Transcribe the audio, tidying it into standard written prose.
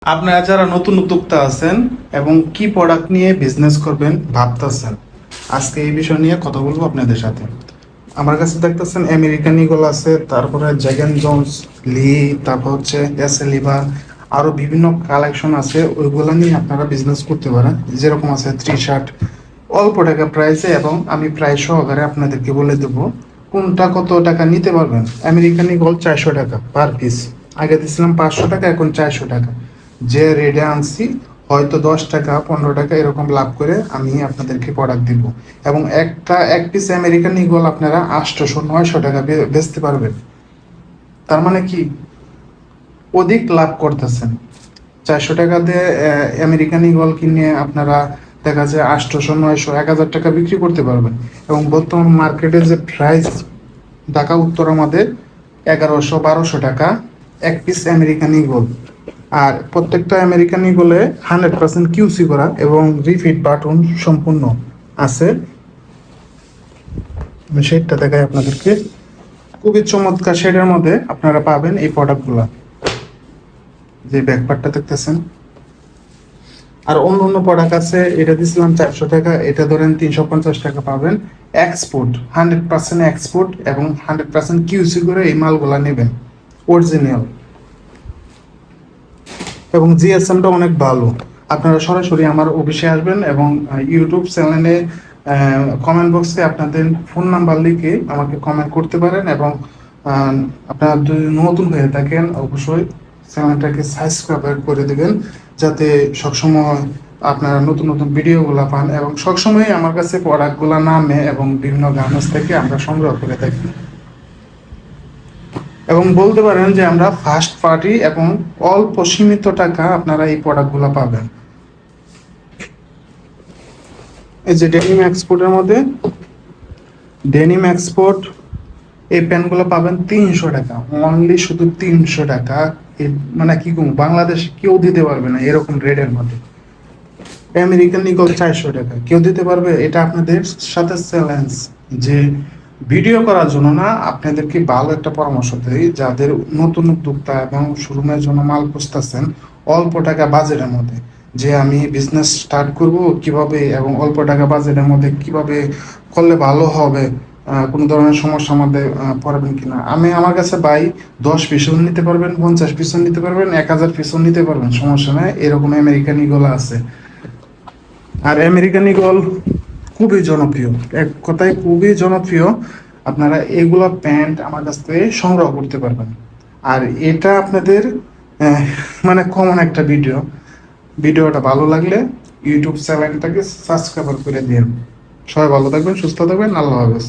আপনারা যারা নতুন উদ্যোক্তা আছেন এবং কি প্রোডাক্ট নিয়ে বিজনেস করবেন ভাবতেছেন, আজকে এই বিষয় নিয়ে কথা বলবো আপনাদের সাথে। আমার কাছে দেখতেছেন আমেরিকান ইগল আছে, তারপরে জ্যাকেন জোন্স, লি, তারপর হচ্ছে এসেলিভার, আরো বিভিন্ন কালেকশন আছে। ওইগুলা নিয়ে আপনারা বিজনেস করতে পারেন। যেরকম আছে থ্রি শার্ট, অল্প টাকা প্রাইসে, এবং আমি প্রাইস সহকারে আপনাদেরকে বলে দেবো কোনটা কত টাকা নিতে পারবেন। আমেরিকান ইগল 400 টাকা পার পিস, আগে দিয়েছিলাম 500 টাকা, এখন 400 টাকা। যে রেটে আনছি, হয়তো 10 টাকা 15 টাকা এরকম লাভ করে আমি আপনাদেরকে প্রোডাক্ট দিব। এবং এক পিস আমেরিকান ইগল আপনারা 800-900 টাকা বেচতে পারবেন। তার মানে কি, অধিক লাভ করতেছেন। 400 টাকা দিয়ে আমেরিকান ইগল কিনে আপনারা দেখা যায় 800-900-1000 টাকা বিক্রি করতে পারবেন। এবং বর্তমান মার্কেটের যে প্রাইস, ঢাকা উত্তর আমাদের 1100-1200 টাকা এক পিস আমেরিকান ইগল। আর প্রত্যেকটা আমেরিকান ইগলে 100% কিউসি করা এবং রিফিট বাটন সম্পূর্ণ আছে। আমি শেডটা দেখাই আপনাদেরকে, খুবই চমৎকার শেডের মধ্যে আপনারা পাবেন এই প্রোডাক্টগুলো। যে ব্যাকপার্টটা দেখতেছেন, আর অন্য অন্য প্রোডাক্ট আছে। এটা দিয়েছিলাম 400 টাকা, এটা ধরেন 350 টাকা পাবেন। এক্সপোর্ট, 100% এক্সপোর্ট এবং 100% কিউসি করে এই মালগুলা নেবেন, অরিজিনাল। এবং জিএসএমটা অনেক ভালো। আপনারা সরাসরি আমার অফিসে আসবেন এবং ইউটিউব চ্যানেলে কমেন্ট বক্সে আপনাদের ফোন নাম্বার লিখে আমাকে কমেন্ট করতে পারেন। এবং আপনারা যদি নতুন হয়ে থাকেন, অবশ্যই চ্যানেলটাকে সাবস্ক্রাইব করে দেবেন, যাতে সবসময় আপনারা নতুন নতুন ভিডিওগুলো পান। এবং সবসময় আমার কাছে প্রোডাক্টগুলো নামে এবং বিভিন্ন গার্মেন্টস থেকে আমরা সংগ্রহ করে থাকি। এবং বলতে পারেন যে আমরা ফার্স্ট পার্টি এবং অল্প সীমিত টাকা আপনারা এই প্রোডাক্টগুলো পাবেন। এই যে ডেনিম এক্সপোর্টের মধ্যে ডেনিম এক্সপোর্ট, এই প্যান্টগুলো পাবেন 300 টাকা অনলি, শুধু 300 টাকা। মানে কি কম, বাংলাদেশে কেউ দিতে পারবে না এরকম রেটের মধ্যে। আমেরিকান ইগল 400 টাকা কেউ দিতে পারবে? এটা আপনাদের সাথে চ্যালেঞ্জ, যে ভিডিও করার জন্য না, আপনাদেরকে ভালো একটা পরামর্শ দেই। যাদের নতুন উদ্যোক্তা এবং শোরুমের জন্য মাল খুঁজতেছেন অল্প টাকা বাজেটের মধ্যে, যে আমি বিজনেস স্টার্ট করব কিভাবে এবং অল্প টাকা বাজেটের মধ্যে কিভাবে করলে ভালো হবে, কোনো ধরনের সমস্যার মধ্যে পড়বেন কিনা, আমি আমার কাছে ভাই 10 পিসও নিতে পারবেন, 50 পিসও নিতে পারবেন, 1000 পিসও নিতে পারবেন, সমস্যা নেই। এরকম আমেরিকান ইগল আছে। আর আমেরিকান ইগল খুবই জনপ্রিয়, এক কথায় খুবই জনপ্রিয়। আপনারা এগুলো প্যান্ট আমার কাছ থেকে সংগ্রহ করতে পারবেন। আর এটা আপনাদের মানে কমন একটা ভিডিওটা ভালো লাগলে ইউটিউব চ্যানেলটাকে সাবস্ক্রাইব করে দিন। সবাই ভালো থাকবেন, সুস্থ থাকবেন, আল্লাহ হাফেজ।